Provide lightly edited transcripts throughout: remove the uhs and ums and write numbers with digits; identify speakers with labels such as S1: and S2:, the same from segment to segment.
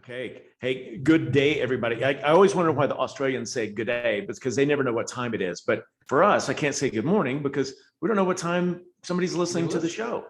S1: Okay. Hey, good day, everybody. I always wonder why the Australians say good day, because they never know what time it is. But for us, I can't say good morning because we don't know what time somebody's listening to the show.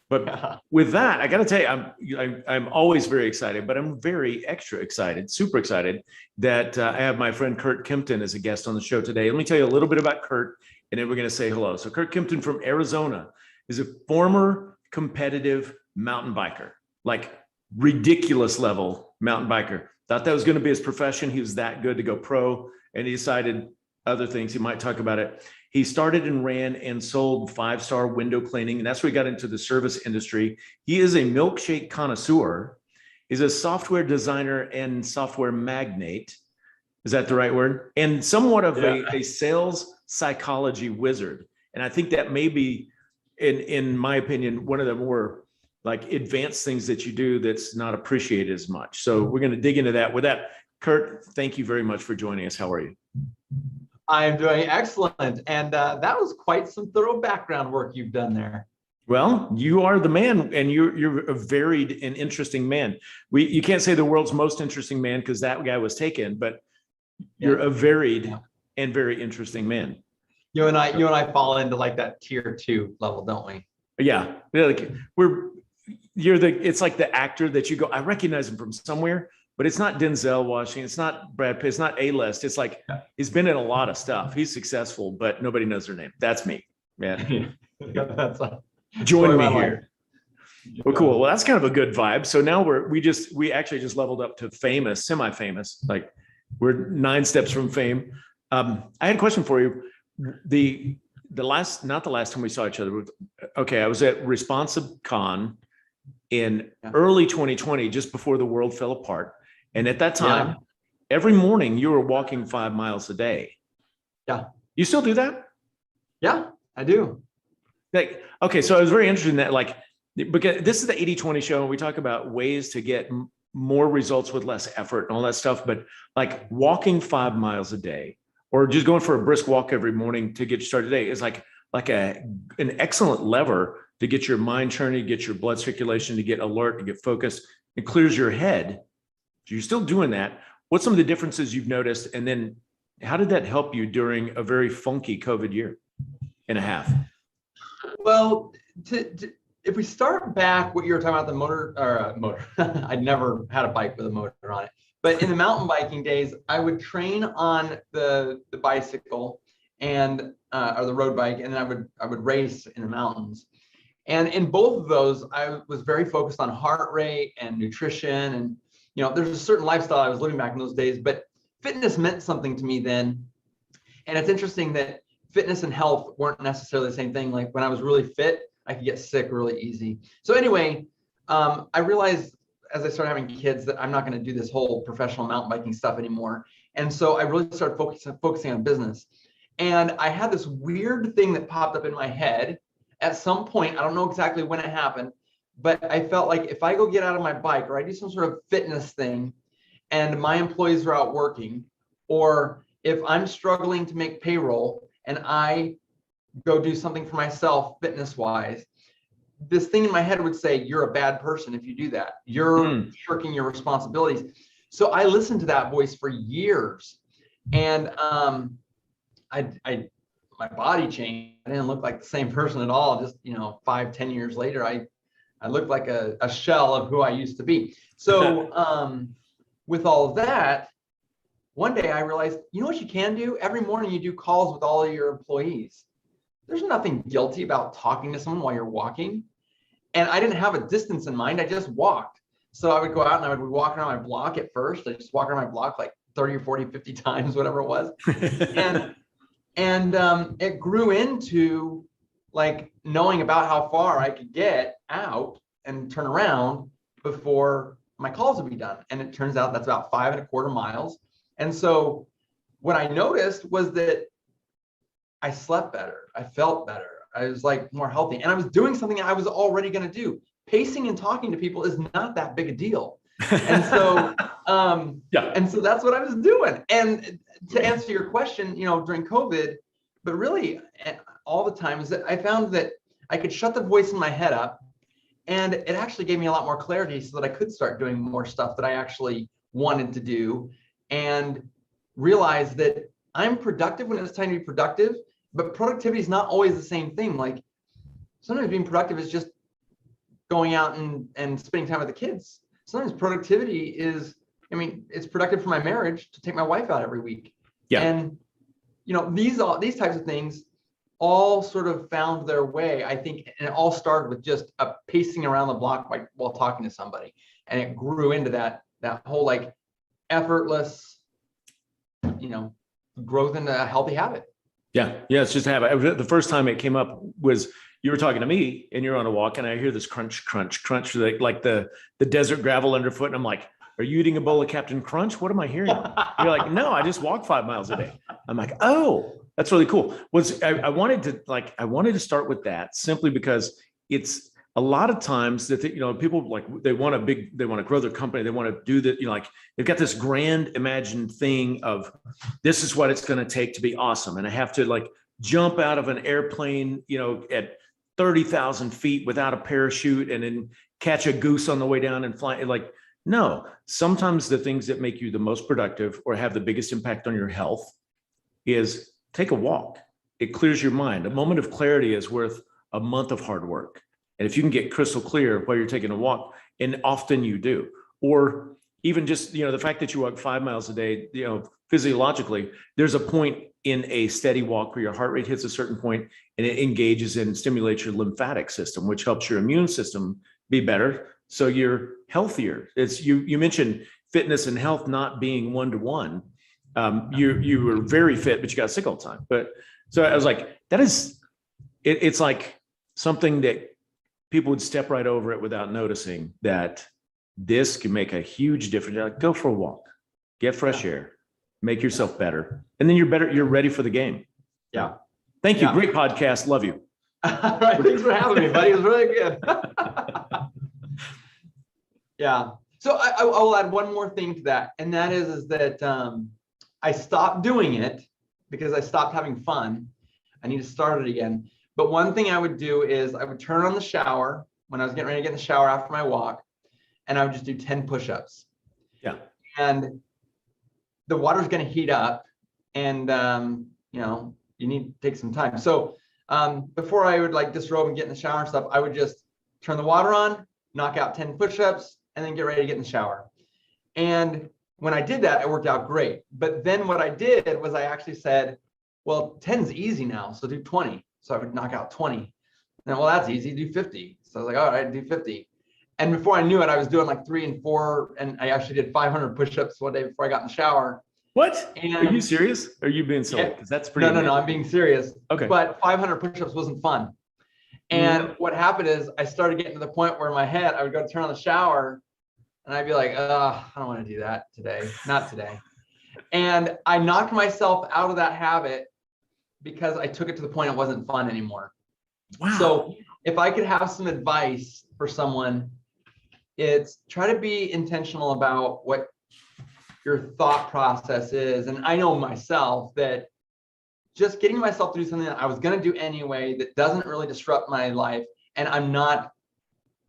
S1: But with that, I got to tell you, I'm always very excited, but I'm very extra excited, super excited that I have my friend Curt Kempton as a guest on the show today. Let me tell you a little bit about Curt, and then we're going to say hello. So Curt Kempton from Arizona is a former competitive mountain biker, like ridiculous level mountain biker. Thought that was going to be his profession. He was that good to go pro, and he decided other things. He might talk about it. He started and ran and sold 5-star window cleaning, and that's where he got into the service industry. He is a milkshake connoisseur. He's a software designer and software magnate. Is that the right word? And somewhat of a sales psychology wizard. And I think that may be, in my opinion, one of the more like advanced things that you do that's not appreciated as much. So we're going to dig into that. With that, Curt, thank you very much for joining us. How are you?
S2: I'm doing excellent. And that was quite some thorough background work you've done there.
S1: Well, you are the man, and you're a varied and interesting man. You can't say the world's most interesting man because that guy was taken, but you're a varied and very interesting man.
S2: You and I fall into like that tier 2 level, don't we?
S1: Yeah. Like it's like the actor that you go, I recognize him from somewhere, but it's not Denzel Washington. It's not Brad Pitt. It's not A-list. It's like, he's been in a lot of stuff. He's successful, but nobody knows their name. That's me, man. Join me here. Well, cool. Well, that's kind of a good vibe. So now we actually just leveled up to famous, semi-famous. Like we're 9 steps from fame. I had a question for you. Not the last time we saw each other. Okay, I was at Responsibid in early 2020, just before the world fell apart. And at that time, every morning you were walking 5 miles a day.
S2: Yeah.
S1: You still do that?
S2: Yeah, I do.
S1: Like, okay, so I was very interested in that. Like, because this is the 80-20 show, and we talk about ways to get more results with less effort and all that stuff. But like walking 5 miles a day, or just going for a brisk walk every morning to get you started today, is like an excellent lever to get your mind churning, get your blood circulation, to get alert, to get focused. It clears your head. So you're still doing that. What's some of the differences you've noticed? And then how did that help you during a very funky COVID year and a half?
S2: Well, if we start back, what you were talking about, the motor, I'd never had a bike with a motor on it. But in the mountain biking days, I would train on the bicycle and or the road bike, and then I would race in the mountains. And in both of those, I was very focused on heart rate and nutrition. And, there's a certain lifestyle I was living back in those days, but fitness meant something to me then. And it's interesting that fitness and health weren't necessarily the same thing. Like when I was really fit, I could get sick really easy. So anyway, I realized as I started having kids that I'm not going to do this whole professional mountain biking stuff anymore. And so I really started focusing on business. And I had this weird thing that popped up in my head at some point. I don't know exactly when it happened, but I felt like if I go get out of my bike or I do some sort of fitness thing and my employees are out working, or if I'm struggling to make payroll and I go do something for myself fitness wise, this thing in my head would say, you're a bad person if you do that. You're shirking your responsibilities. So I listened to that voice for years, and my body changed. I didn't look like the same person at all. Just 5-10 years later, I looked like a shell of who I used to be. So with all of that, one day I realized, what you can do? Every morning you do calls with all of your employees. There's nothing guilty about talking to someone while you're walking. And I didn't have a distance in mind. I just walked. So I would go out and I would walk around my block at first. I just walk around my block like 30 or 40, 50 times, whatever it was. And it grew into like knowing about how far I could get out and turn around before my calls would be done. And it turns out that's about 5.25 miles. And so what I noticed was that I slept better. I felt better. I was like more healthy, and I was doing something I was already going to do. Pacing and talking to people is not that big a deal. And so, and so that's what I was doing. And to answer your question, during COVID, but really all the time, is that I found that I could shut the voice in my head up And it actually gave me a lot more clarity so that I could start doing more stuff that I actually wanted to do, and realize that I'm productive when it's time to be productive, but productivity is not always the same thing. Like sometimes being productive is just going out and spending time with the kids. Sometimes productivity is, I mean, it's productive for my marriage to take my wife out every week.
S1: Yeah.
S2: And, you know, these types of things all sort of found their way, I think, and it all started with just a pacing around the block while talking to somebody. And it grew into that whole like effortless, you know, growth into a healthy habit.
S1: Yeah. It's just a habit. The first time it came up was you were talking to me and you're on a walk and I hear this crunch, crunch, crunch, like the desert gravel underfoot. And I'm like, are you eating a bowl of Captain Crunch? What am I hearing? You're like, no, I just walk 5 miles a day. I'm like, oh, that's really cool. I wanted to start with that simply because it's a lot of times that, you know, people like, they want to grow their company. They want to do that. You know, like they've got this grand imagined thing of this is what it's going to take to be awesome. And I have to like jump out of an airplane, you know, at 30,000 feet without a parachute and then catch a goose on the way down and fly. Like, no, sometimes the things that make you the most productive or have the biggest impact on your health is take a walk. It clears your mind. A moment of clarity is worth a month of hard work. And if you can get crystal clear while you're taking a walk, and often you do, or even just, you know, the fact that you walk 5 miles a day, you know, physiologically, there's a point in a steady walk where your heart rate hits a certain point and it engages and stimulates your lymphatic system, which helps your immune system be better. So you're healthier. It's you mentioned fitness and health not being one-to-one. You were very fit, but you got sick all the time. But so I was like, it's like something that people would step right over it without noticing that this can make a huge difference. Like, go for a walk, get fresh air, make yourself better. And then you're ready for the game.
S2: Yeah.
S1: Thank you. Great podcast. Love you.
S2: All right. Thanks for having me, buddy. It was really good. Yeah. So I will add one more thing to that. And that is that I stopped doing it because I stopped having fun. I need to start it again. But one thing I would do is I would turn on the shower when I was getting ready to get in the shower after my walk, and I would just do 10 push-ups.
S1: Yeah.
S2: And the water's going to heat up, and you know, you need to take some time. So before I would like disrobe and get in the shower and stuff, I would just turn the water on, knock out 10 push-ups, and then get ready to get in the shower. And when I did that, it worked out great. But then what I did was I actually said, well, 10's easy now, so do 20. So I would knock out 20. And well, that's easy, do 50. So I was like, all right, do 50. And before I knew it, I was doing like 3 and 4, and I actually did 500 push-ups one day before I got in the shower.
S1: What?
S2: And
S1: are you serious? Or are you being silly? Because that's pretty.
S2: No, I'm being serious.
S1: Okay.
S2: But 500 push-ups wasn't fun. And what happened is I started getting to the point where in my head, I would go to turn on the shower and I'd be like, I don't want to do that today. Not today. And I knocked myself out of that habit because I took it to the point it wasn't fun anymore.
S1: Wow.
S2: So if I could have some advice for someone, it's try to be intentional about what your thought process is. And I know myself that just getting myself to do something that I was going to do anyway that doesn't really disrupt my life, and I'm not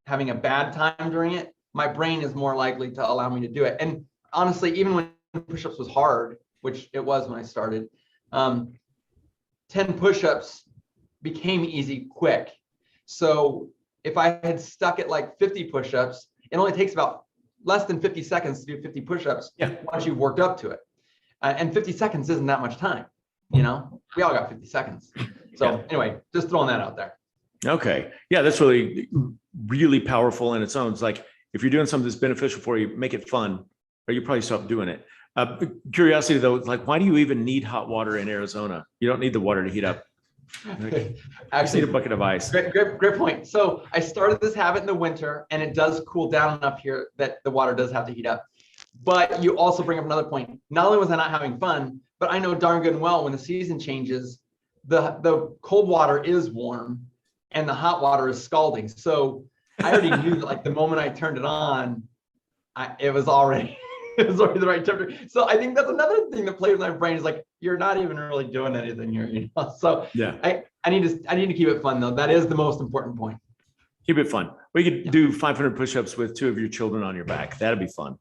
S2: having a bad time during it, my brain is more likely to allow me to do it. And honestly, even when push-ups was hard, which it was when I started, 10 push-ups became easy quick. So if I had stuck at like 50 push-ups, it only takes about less than 50 seconds to do 50 push-ups once you've worked up to it. And 50 seconds isn't that much time. You know, we all got 50 seconds. So anyway, just throwing that out there.
S1: Okay. Yeah, that's really, really powerful in its own. It's like, if you're doing something that's beneficial for you, make it fun, or you probably stop doing it. Curiosity though, like, why do you even need hot water in Arizona? You don't need the water to heat up. Like, actually, need a bucket of ice.
S2: Great point. So I started this habit in the winter, and it does cool down enough here that the water does have to heat up. But you also bring up another point. Not only was I not having fun, but I know darn good and well when the season changes, the cold water is warm and the hot water is scalding. So I already knew that, like, the moment I turned it on, it was already the right temperature. So I think that's another thing that plays with my brain is like, you're not even really doing anything here, you know? So yeah, I need to keep it fun though. That is the most important point.
S1: Keep it fun. We could do 500 push-ups with 2 of your children on your back. That'd be fun.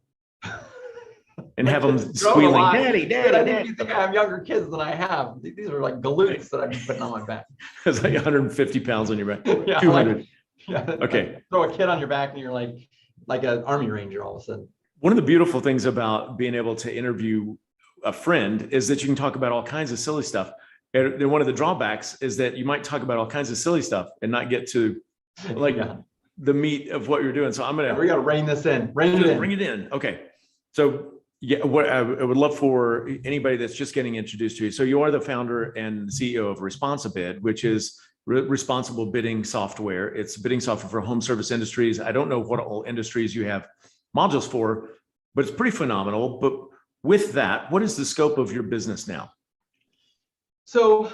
S1: And have them squealing, daddy, daddy,
S2: I
S1: daddy.
S2: think you think I have younger kids than I have. These are like galoots that I've been putting on my back.
S1: It's like 150 pounds on your back.
S2: Yeah,
S1: 200.
S2: Okay. Like throw a kid on your back and you're like an army ranger all of a sudden.
S1: One of the beautiful things about being able to interview a friend is that you can talk about all kinds of silly stuff. And one of the drawbacks is that you might talk about all kinds of silly stuff and not get to the meat of what you're doing. So
S2: we got to rein this in. Bring
S1: it in. Okay. So yeah, what I would love for anybody that's just getting introduced to you. So you are the founder and CEO of Responsibid, which is responsible bidding software. It's bidding software for home service industries. I don't know what all industries you have modules for, but it's pretty phenomenal. But with that, what is the scope of your business now?
S2: So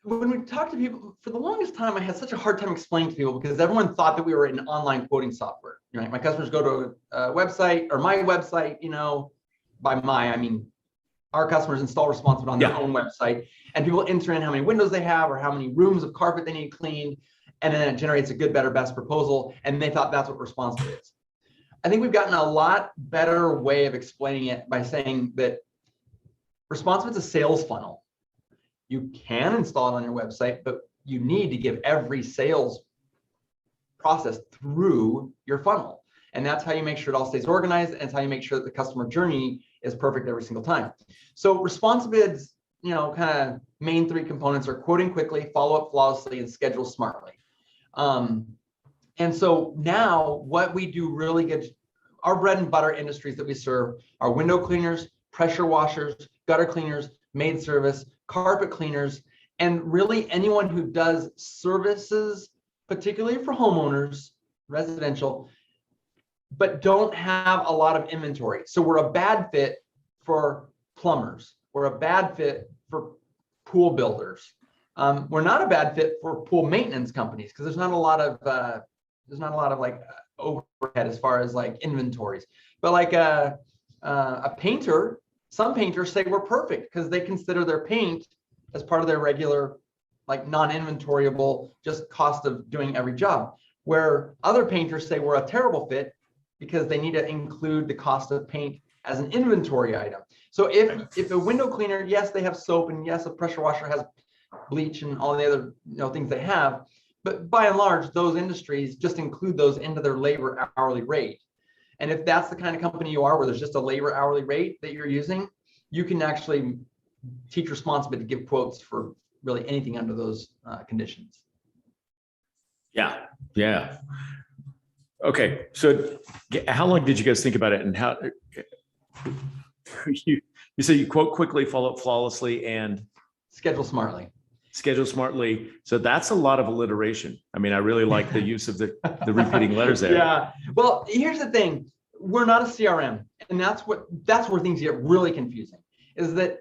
S2: when we talk to people, for the longest time, I had such a hard time explaining to people because everyone thought that we were an online quoting software. Right? My customers go to a website or my website, by I mean our customers install Responsibid on their own website, and people enter in how many windows they have or how many rooms of carpet they need cleaned, and then it generates a good, better, best proposal, and they thought that's what Responsibid is. I think we've gotten a lot better way of explaining it by saying that Responsibid is a sales funnel. You can install it on your website, but you need to give every sales process through your funnel. And that's how you make sure it all stays organized, and it's how you make sure that the customer journey is perfect every single time. So Responsibid's, kind of main 3 components are quoting quickly, follow up flawlessly, and schedule smartly. And so now what we do really good, our bread and butter industries that we serve are window cleaners, pressure washers, gutter cleaners, maid service, carpet cleaners, and really anyone who does services, particularly for homeowners, residential, but don't have a lot of inventory. So we're a bad fit for plumbers. We're a bad fit for pool builders. We're not a bad fit for pool maintenance companies because there's not a lot of like overhead as far as like inventories. But like a painter, some painters say we're perfect because they consider their paint as part of their regular, like non-inventoriable, just cost of doing every job. Where other painters say we're a terrible fit because they need to include the cost of paint as an inventory item. So if a window cleaner, yes, they have soap, and yes, a pressure washer has bleach and all the other things they have, but by and large, those industries just include those into their labor hourly rate. And if that's the kind of company you are, where there's just a labor hourly rate that you're using, you can actually teach Responsibid to give quotes for really anything under those conditions. Yeah.
S1: Okay. So how long did you guys think about it, and how you said you quote quickly, follow up flawlessly, and
S2: schedule smartly.
S1: So that's a lot of alliteration. I mean, I really like the use of the repeating letters there.
S2: Yeah. Well, here's the thing. We're not a CRM. And that's where things get really confusing, is that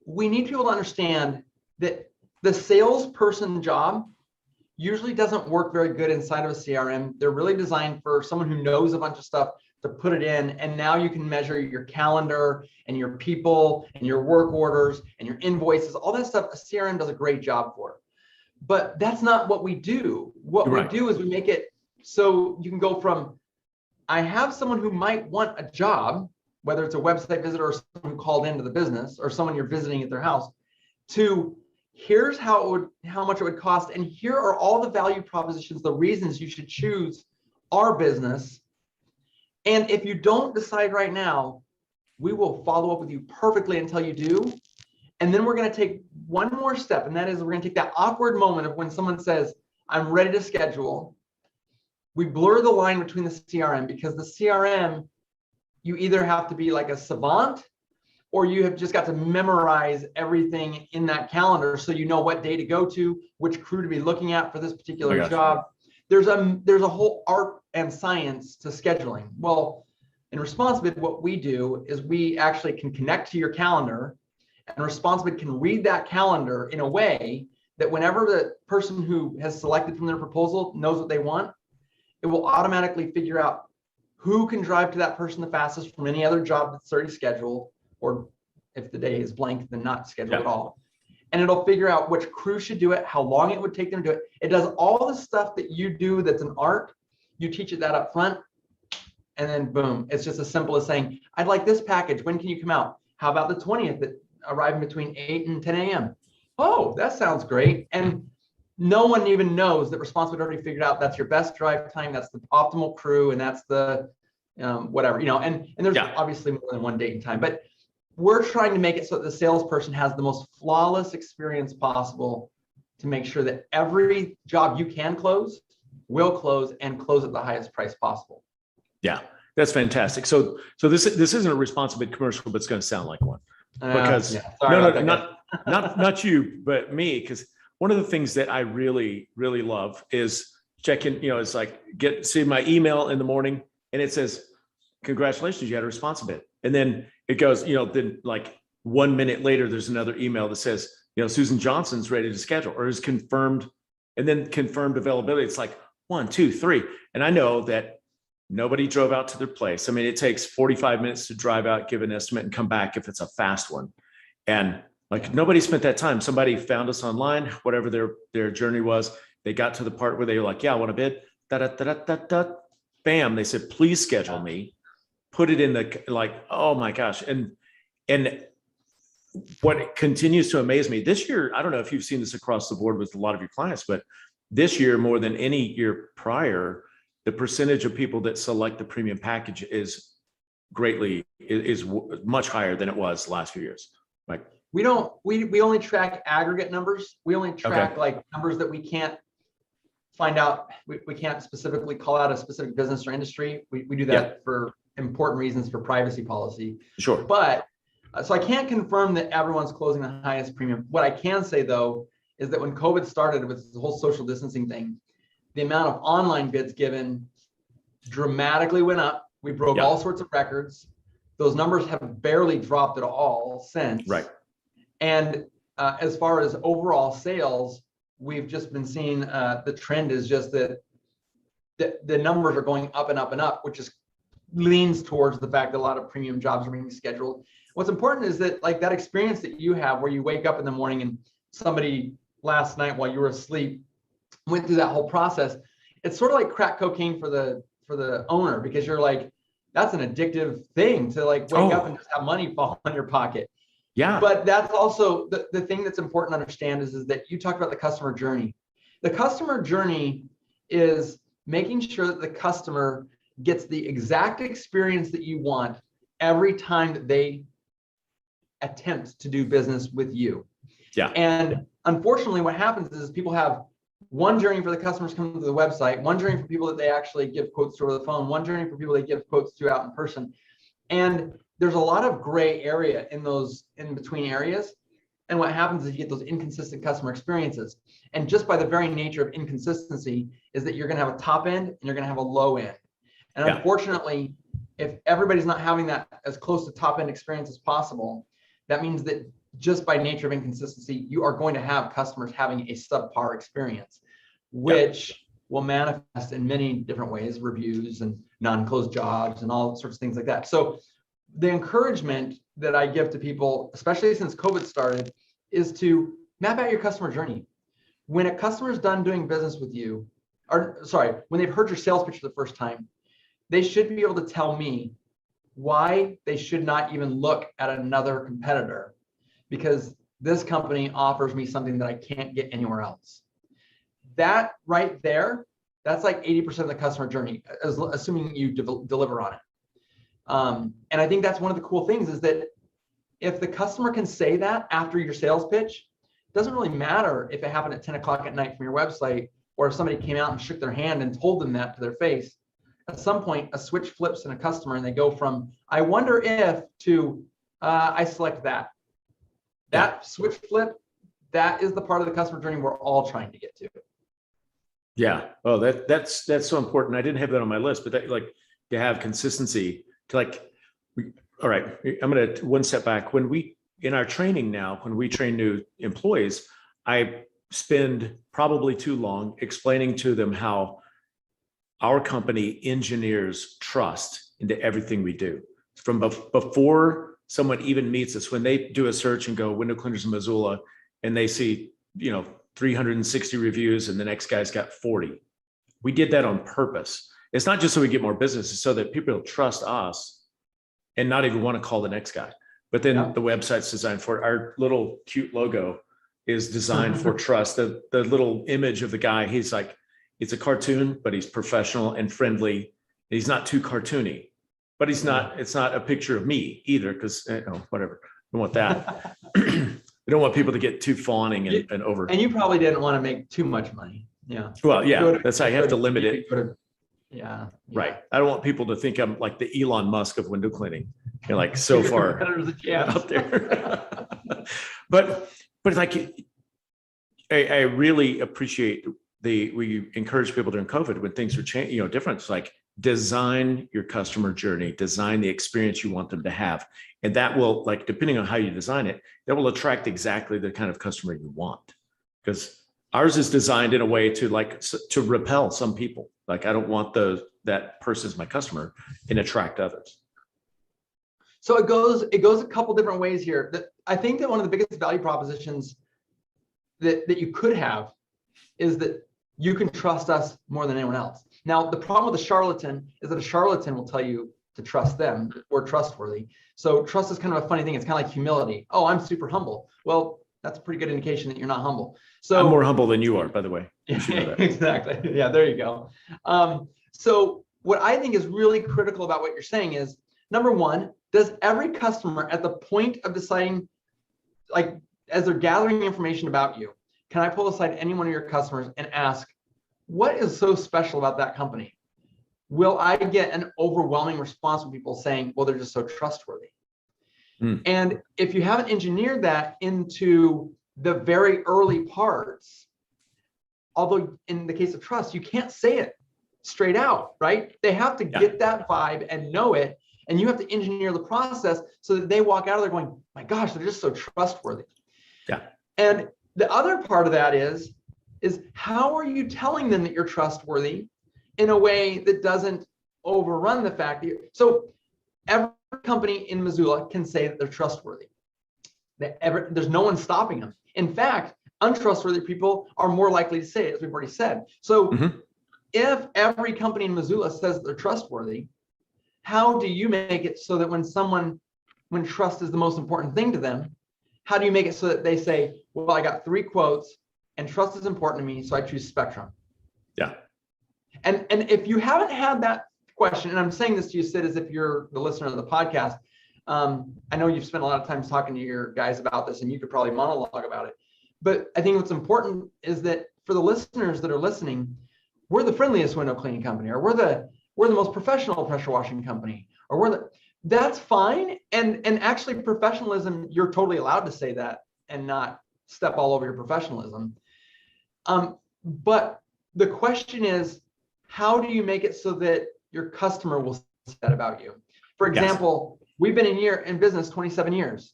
S2: we need people to understand that the salesperson job usually doesn't work very good inside of a CRM. They're really designed for someone who knows a bunch of stuff to put it in. And now you can measure your calendar and your people and your work orders and your invoices, all that stuff. A CRM does a great job for. But that's not what we do. What we do is we make it so you can go from, I have someone who might want a job, whether it's a website visitor or someone who called into the business or someone you're visiting at their house, to here's how much it would cost, and here are all the value propositions, the reasons you should choose our business. And if you don't decide right now, we will follow up with you perfectly until you do. And then we're going to take one more step, and that is we're going to take that awkward moment of when someone says, I'm ready to schedule. We blur the line between the CRM, because the CRM, you either have to be like a savant, or you have just got to memorize everything in that calendar so you know what day to go to, which crew to be looking at for this particular job. There's a whole art and science to scheduling. Well, in Responsibid, what we do is we actually can connect to your calendar, and Responsibid can read that calendar in a way that whenever the person who has selected from their proposal knows what they want, it will automatically figure out who can drive to that person the fastest from any other job that's already scheduled, or if the day is blank, then not scheduled at all. and it'll figure out which crew should do it, how long it would take them to do it. It does all the stuff that you do that's an art. You teach it that up front, and then boom, it's just as simple as saying, I'd like this package. When can you come out? How about the 20th that arriving between 8 and 10 a.m.? Oh, that sounds great. And no one even knows that Responsibid already figured out that's your best drive time, that's the optimal crew, and that's the whatever, and there's obviously more than one date and time, but we're trying to make it so that the salesperson has the most flawless experience possible to make sure that every job you can close will close and close at the highest price possible.
S1: Yeah, that's fantastic. So this isn't a Responsibid commercial, but it's going to sound like one because not you, but me, because one of the things that I really, really love is checking, it's like see my email in the morning and it says, congratulations, you had a Responsibid. And then it goes, then like 1 minute later, there's another email that says, Susan Johnson's ready to schedule or is confirmed, and then confirmed availability. It's like 1, 2, 3. And I know that nobody drove out to their place. I mean, it takes 45 minutes to drive out, give an estimate and come back if it's a fast one. And like nobody spent that time. Somebody found us online, whatever their journey was. They got to the part where they were like, yeah, I want to bid. Bam. They said, please schedule me. Put it in the oh my gosh. And what continues to amaze me this year, I don't know if you've seen this across the board with a lot of your clients, but this year, more than any year prior, the percentage of people that select the premium package is much higher than it was last few years. Like
S2: we only track aggregate numbers. We only track like numbers that we can't find out. We can't specifically call out a specific business or industry. We do that for important reasons for privacy policy.
S1: Sure.
S2: But so I can't confirm that everyone's closing the highest premium. What I can say though, is that when COVID started with the whole social distancing thing, the amount of online bids given dramatically went up. We broke all sorts of records. Those numbers have barely dropped at all since.
S1: Right.
S2: And as far as overall sales, we've just been seeing the trend is just that the numbers are going up and up and up, which is leans towards the fact that a lot of premium jobs are being scheduled. What's important is that like that experience that you have where you wake up in the morning and somebody last night while you were asleep went through that whole process. It's sort of like crack cocaine for the owner, because you're like, that's an addictive thing to like wake up and just have money fall in your pocket.
S1: Yeah.
S2: But that's also the thing that's important to understand is that you talked about the customer journey. The customer journey is making sure that the customer gets the exact experience that you want every time that they attempt to do business with you.
S1: Yeah.
S2: And unfortunately, what happens is people have one journey for the customers coming to the website, one journey for people that they actually give quotes to over the phone, one journey for people they give quotes to out in person. And there's a lot of gray area in those in between areas. And what happens is you get those inconsistent customer experiences. And just by the very nature of inconsistency is that you're going to have a top end and you're going to have a low end. And unfortunately, if everybody's not having that as close to top end experience as possible, that means that just by nature of inconsistency, you are going to have customers having a subpar experience, which will manifest in many different ways, reviews and non-closed jobs and all sorts of things like that. So the encouragement that I give to people, especially since COVID started, is to map out your customer journey. When a customer is done doing business with you, when they've heard your sales pitch for the first time, they should be able to tell me why they should not even look at another competitor, because this company offers me something that I can't get anywhere else. That right there, that's like 80% of the customer journey, assuming you deliver on it. And I think that's one of the cool things is that if the customer can say that after your sales pitch, it doesn't really matter if it happened at 10 o'clock at night from your website, or if somebody came out and shook their hand and told them that to their face. At some point, a switch flips in a customer and they go from, I wonder if, to, I select that. That switch flip, that is the part of the customer journey we're all trying to get to.
S1: Yeah. Oh, that's so important. I didn't have that on my list, but that, like, to have consistency to all right, I'm going to one step back. When we, in our training now, when we train new employees, I spend probably too long explaining to them how our company engineers trust into everything we do. From before someone even meets us, when they do a search and go window cleaners in Missoula, and they see, 360 reviews and the next guy's got 40. We did that on purpose. It's not just so we get more business, it's so that people trust us and not even want to call the next guy. But then the website's designed for it. Our little cute logo is designed for trust. The little image of the guy, he's like, it's a cartoon, but he's professional and friendly. He's not too cartoony, but it's not a picture of me either, because whatever. I don't want that. We don't want people to get too fawning and over.
S2: And you probably didn't want to make too much money. Yeah.
S1: Well, yeah, that's how you have to limit it.
S2: Yeah.
S1: Right. I don't want people to think I'm like the Elon Musk of window cleaning. You're like so far out there. But like, I really appreciate we encourage people during COVID when things are changing, different. It's like, design your customer journey, design the experience you want them to have. And that will, like, depending on how you design it, that will attract exactly the kind of customer you want. Because ours is designed in a way to repel some people. Like, I don't want that person as my customer, and attract others.
S2: So it goes a couple different ways here. I think that one of the biggest value propositions that you could have is that you can trust us more than anyone else. Now, the problem with a charlatan is that a charlatan will tell you to trust them. We're trustworthy. So trust is kind of a funny thing. It's kind of like humility. Oh, I'm super humble. Well, that's a pretty good indication that you're not humble. So
S1: I'm more humble than you are, by the way.
S2: Exactly. Yeah, there you go. So what I think is really critical about what you're saying is, number one, does every customer at the point of deciding, like, as they're gathering information about you, can I pull aside any one of your customers and ask, what is so special about that company? Will I get an overwhelming response from people saying, well, they're just so trustworthy? And if you haven't engineered that into the very early parts, although in the case of trust, you can't say it straight out, right? They have to get that vibe and know it. And you have to engineer the process so that they walk out of there going, my gosh, they're just so trustworthy. Yeah. And the other part of that is how are you telling them that you're trustworthy in a way that doesn't overrun the fact that so every company in Missoula can say that they're trustworthy. There's no one stopping them. In fact, untrustworthy people are more likely to say it, as we've already said. So if every company in Missoula says they're trustworthy, how do you make it so that when trust is the most important thing to them, how do you make it so that they say, well, I got 3 quotes and trust is important to me, so I choose Spectrum? Yeah. And if you haven't had that question, and I'm saying this to you, Sid, as if you're the listener of the podcast, I know you've spent a lot of time talking to your guys about this, and you could probably monologue about it. But I think what's important is that for the listeners that are listening, we're the friendliest window cleaning company, or we're the most professional pressure washing company, or that's fine. And actually professionalism, you're totally allowed to say that and not step all over your professionalism. But the question is, how do you make it so that your customer will say that about you? For example, we've been in business 27 years.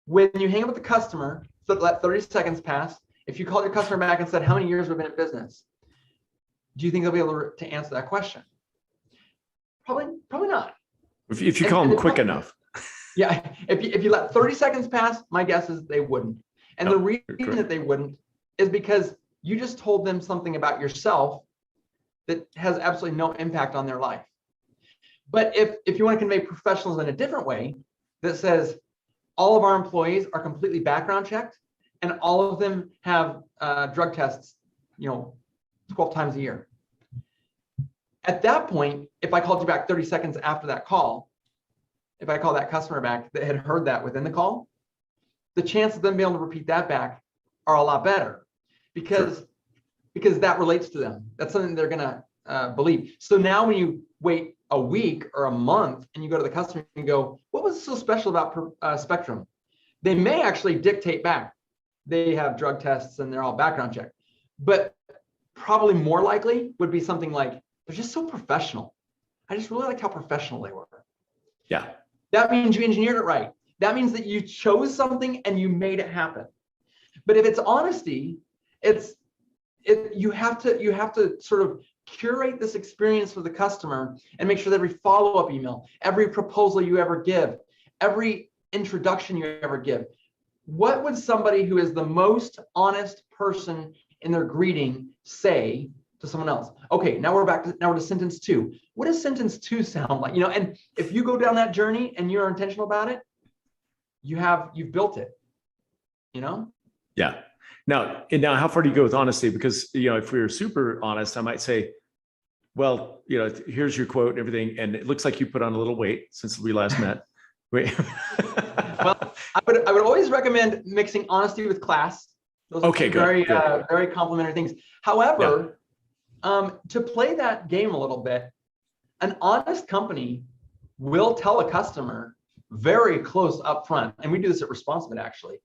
S2: When you hang up with the customer, so let 30 seconds pass. If you called your customer back and said, how many years we've been in business? Do you think they'll be able to answer that question? Probably not.
S1: If you call them quick enough.
S2: Yeah, if you let 30 seconds pass, my guess is they wouldn't. And the reason that they wouldn't is because you just told them something about yourself that has absolutely no impact on their life. But if you want to convey professionalism in a different way, that says all of our employees are completely background checked and all of them have drug tests, 12 times a year. At that point, if I called you back 30 seconds after that call, if I call that customer back that had heard that within the call, the chance of them being able to repeat that back are a lot better because that relates to them. That's something they're going to believe. So now when you wait a week or a month and you go to the customer and go, what was so special about Spectrum? They may actually dictate back. They have drug tests and they're all background checked. But probably more likely would be something like, they're just so professional. I just really liked how professional they were. Yeah. That means you engineered it right. That means that you chose something and you made it happen. But if it's honesty, you have to sort of curate this experience for the customer and make sure that every follow-up email, every proposal you ever give, every introduction you ever give, what would somebody who is the most honest person in their greeting say to someone else? Okay, now we're to sentence 2. What does sentence 2 sound like? And if you go down that journey and you're intentional about it, you've built it,
S1: Yeah. Now, how far do you go with honesty? Because, if we were super honest, I might say, well, here's your quote and everything. And it looks like you put on a little weight since we last met. Wait.
S2: Well, I would always recommend mixing honesty with class. Those are
S1: Okay,
S2: very,
S1: good.
S2: very complementary things. However, to play that game a little bit, an honest company will tell a customer very close up front, and we do this at Responsibid actually,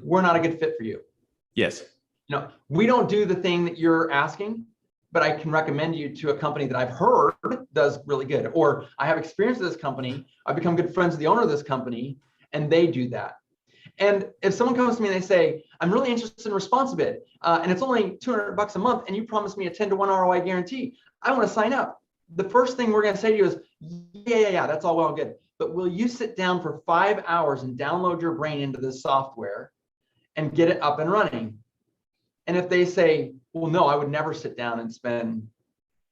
S2: we're not a good fit for you.
S1: Yes.
S2: We don't do the thing that you're asking, but I can recommend you to a company that I've heard does really good. Or I have experience with this company. I've become good friends with the owner of this company, and they do that. And if someone comes to me and they say, I'm really interested in Responsibid, and it's only $200 a month, and you promised me a 10-to-1 ROI guarantee, I want to sign up. The first thing we're going to say to you is, yeah, that's all well and good. But will you sit down for 5 hours and download your brain into this software and get it up and running? And if they say, well, no, I would never sit down and spend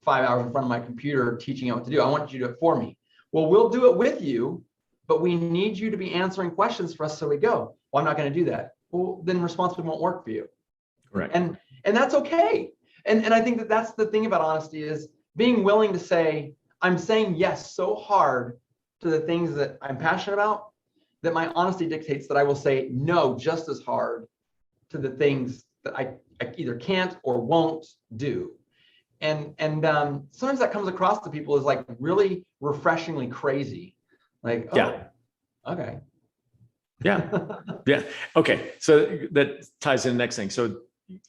S2: 5 hours in front of my computer teaching you what to do. I want you to do it for me. Well, we'll do it with you, but we need you to be answering questions for us. So we go, well, I'm not going to do that. Well, then Responsibid won't work for you.
S1: Right.
S2: And that's okay. And I think that's the thing about honesty is being willing to say, I'm saying yes so hard to the things that I'm passionate about that my honesty dictates that I will say no just as hard to the things that I either can't or won't do. And sometimes that comes across to people as like really refreshingly crazy. Like, oh,
S1: yeah.
S2: Okay.
S1: Yeah. Yeah. Okay. So that ties in the next thing. So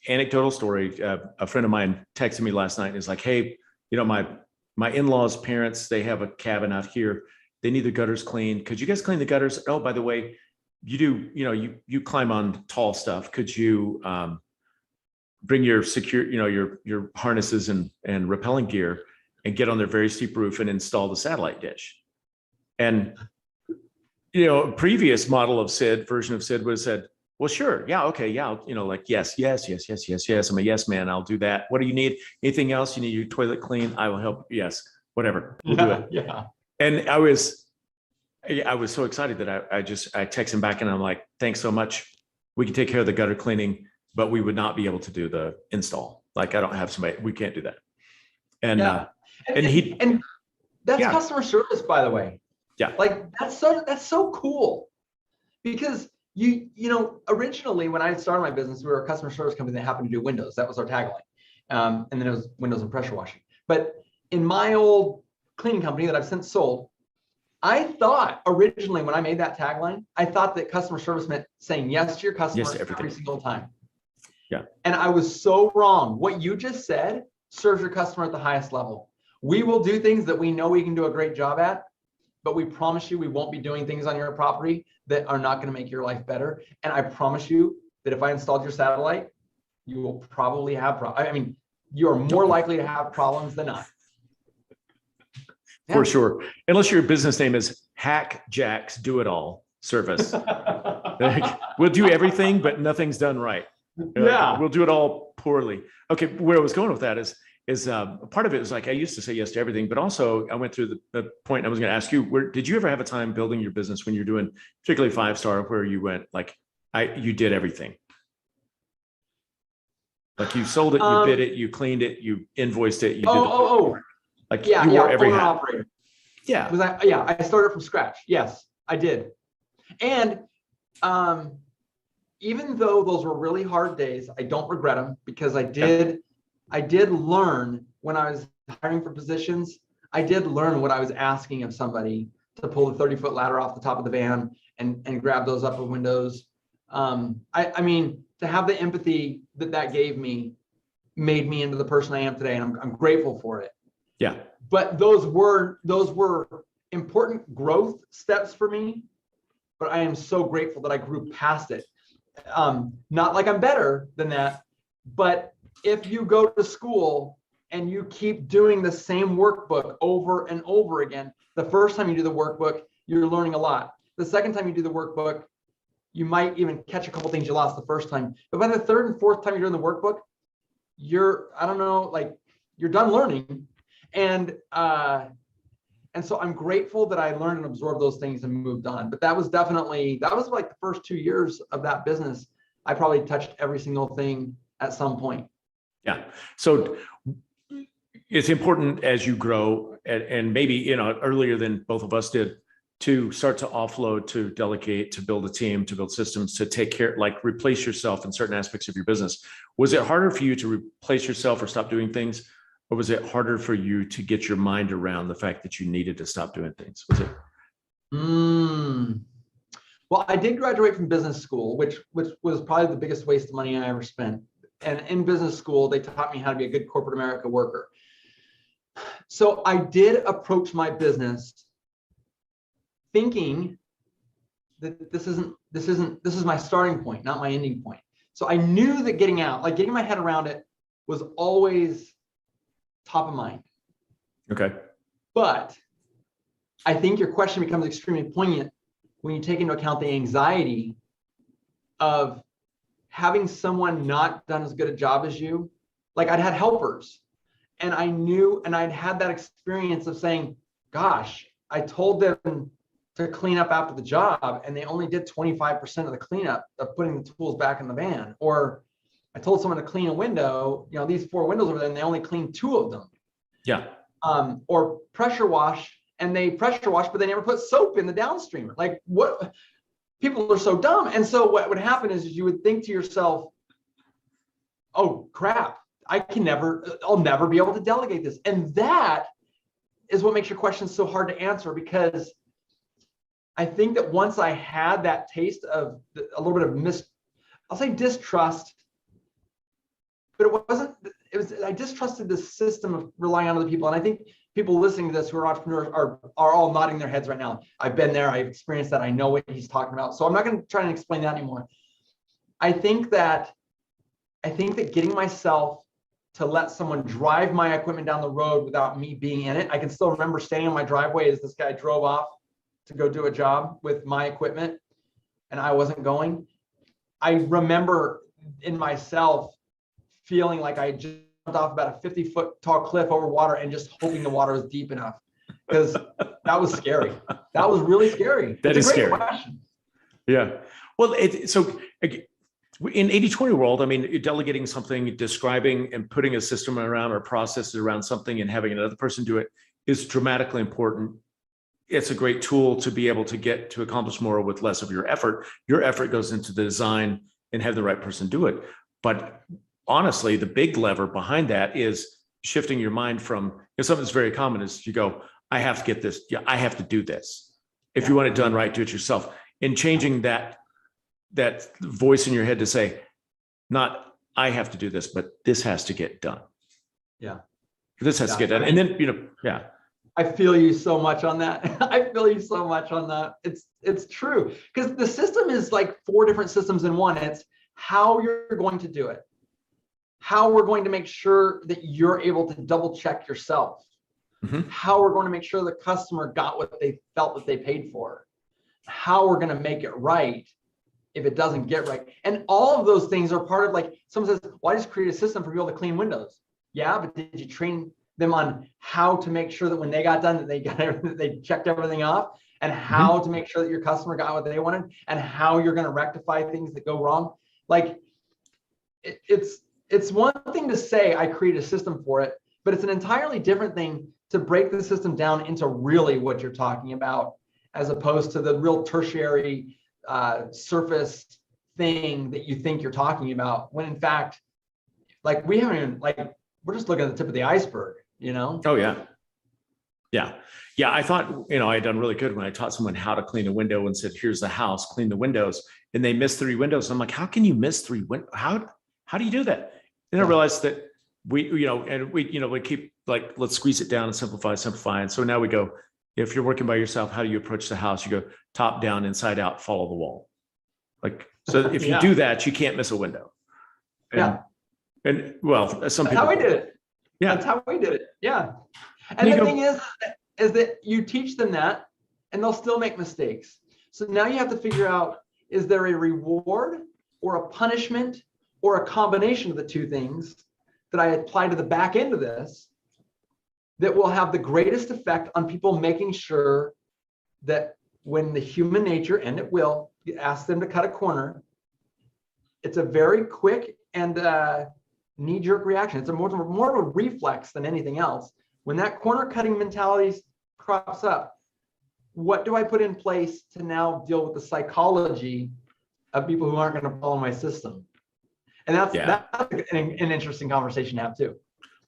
S1: anecdotal story, a friend of mine texted me last night and is like, hey, my in-laws' parents, they have a cabin out here. They need the gutters cleaned. Could you guys clean the gutters? Oh, by the way, you climb on tall stuff. Could you bring your your harnesses and rappelling gear and get on their very steep roof and install the satellite dish? And previous model of version of Sid was said, well, sure. Yeah. Okay. Yeah. Yes. I'm a yes, man. I'll do that. What do you need? Anything else? You need your toilet clean? I will help. Yes. Whatever. We'll do it.
S2: Yeah.
S1: And I was so excited that I text him back and I'm like, thanks so much. We can take care of the gutter cleaning, but we would not be able to do the install. Like I don't have somebody, we can't do that. And,
S2: and that's customer service, by the way.
S1: Yeah.
S2: Like that's so cool because originally when I started my business, we were a customer service company that happened to do windows. That was our tagline. And then it was windows and pressure washing. But in my old cleaning company that I've since sold, I thought originally when I made that tagline, I thought that customer service meant saying yes to your customer every single time.
S1: Yeah.
S2: And I was so wrong. What you just said serves your customer at the highest level. We will do things that we know we can do a great job at, but we promise you we won't be doing things on your property that are not going to make your life better. And I promise you that if I installed your satellite, you will probably have problems. I mean, you are more likely to have problems than not.
S1: For sure. Unless your business name is Hack Jack's Do It All Service. We'll do everything, but nothing's done right.
S2: Yeah.
S1: We'll do it all poorly. Okay. Where I was going with that is part of it is like, I used to say yes to everything, but also I went through the point I was going to ask you, did you ever have a time building your business when you're doing particularly 5-star where you went like, you did everything? Like you sold it, you bid it, you cleaned it, you invoiced it. You did like you wore every hat.
S2: Operator.
S1: Yeah.
S2: I started from scratch. Yes, I did. And even though those were really hard days, I don't regret them because I did learn when I was hiring for positions, I did learn what I was asking of somebody to pull the 30-foot ladder off the top of the van and grab those upper windows. I mean, to have the empathy that gave me made me into the person I am today. And I'm grateful for it.
S1: Yeah.
S2: But those were important growth steps for me, but I am so grateful that I grew past it. Not like I'm better than that, but if you go to school and you keep doing the same workbook over and over again, the first time you do the workbook, you're learning a lot. The second time you do the workbook, you might even catch a couple things you lost the first time. But by the third and fourth time you're doing the workbook, you're done learning. And so I'm grateful that I learned and absorbed those things and moved on. But that was like the first 2 years of that business. I probably touched every single thing at some point.
S1: Yeah. So it's important as you grow and maybe, earlier than both of us did, to start to offload, to delegate, to build a team, to build systems, to take care, like replace yourself in certain aspects of your business. Was it harder for you to replace yourself or stop doing things? Or was it harder for you to get your mind around the fact that you needed to stop doing things? Was it?
S2: Well, I did graduate from business school, which was probably the biggest waste of money I ever spent. And in business school, they taught me how to be a good corporate America worker. So I did approach my business thinking that this is my starting point, not my ending point. So I knew that getting my head around it was always top of mind.
S1: Okay.
S2: But I think your question becomes extremely poignant when you take into account the anxiety of having someone not done as good a job as you. Like I'd had helpers and I knew, and I'd had that experience of saying, gosh, I told them to clean up after the job and they only did 25% of the cleanup of putting the tools back in the van. Or I told someone to clean a window, these 4 windows over there, and they only cleaned 2 of them.
S1: Yeah.
S2: Or pressure wash, and they pressure wash, but they never put soap in the downstreamer. Like what? People are so dumb. And so what would happen is you would think to yourself, oh crap, I'll never be able to delegate this. And that is what makes your question so hard to answer, because I think that once I had that taste of a little bit of I'll say distrust, but I distrusted the system of relying on other people. And I think people listening to this who are entrepreneurs are all nodding their heads right now. I've been there, I've experienced that, I know what he's talking about. So I'm not going to try and explain that anymore. I think that getting myself to let someone drive my equipment down the road without me being in it. I can still remember standing on my driveway as this guy drove off to go do a job with my equipment and I wasn't going. I remember in myself feeling like I jumped off about a 50-foot tall cliff over water and just hoping the water was deep enough, because that was scary. That was really scary.
S1: That is scary.
S2: Question.
S1: Yeah. Well, so in 80/20 world, I mean, delegating something, describing and putting a system around or processes around something and having another person do it is dramatically important. It's a great tool to be able to get to accomplish more with less of your effort. Your effort goes into the design and have the right person do it. But honestly, the big lever behind that is shifting your mind from, something that's very common is you go, I have to get this. Yeah, I have to do this. If you want it done right, do it yourself. And changing that voice in your head to say, not I have to do this, but this has to get done.
S2: Yeah.
S1: This has to get done. And then,
S2: I feel you so much on that. I feel you so much on that. It's true. Because the system is like 4 different systems in one. It's how you're going to do it, how we're going to make sure that you're able to double check yourself, how we're going to make sure the customer got what they felt that they paid for, how we're going to make it right if it doesn't get right. And all of those things are part of, like, someone says, well, I just create a system for people to clean windows. Yeah, but did you train them on how to make sure that when they got done, that they checked everything off, and how to make sure that your customer got what they wanted, and how you're going to rectify things that go wrong? Like, it's one thing to say I create a system for it, but it's an entirely different thing to break the system down into really what you're talking about, as opposed to the real tertiary surface thing that you think you're talking about, when in fact, like, we haven't even, like, we're just looking at the tip of the iceberg, Oh,
S1: yeah. I thought, I had done really good when I taught someone how to clean a window and said, here's the house, clean the windows. And they missed 3 windows. And I'm like, how can you miss 3 windows? How do you do that? And I realized that we keep, like, let's squeeze it down and simplify. And so now we go, if you're working by yourself, how do you approach the house? You go top down, inside out, follow the wall. Like, so if you do that, you can't miss a window. And well, some people.
S2: That's how we did it.
S1: Yeah.
S2: That's how we did it. Yeah. And the thing is that you teach them that, and they'll still make mistakes. So now you have to figure out, is there a reward or a punishment or a combination of the two things that I apply to the back end of this that will have the greatest effect on people making sure that when the human nature, and it will, you ask them to cut a corner, it's a very quick and knee-jerk reaction. It's more of a reflex than anything else. When that corner cutting mentality crops up, what do I put in place to now deal with the psychology of people who aren't going to follow my system? And that's an interesting conversation to have too.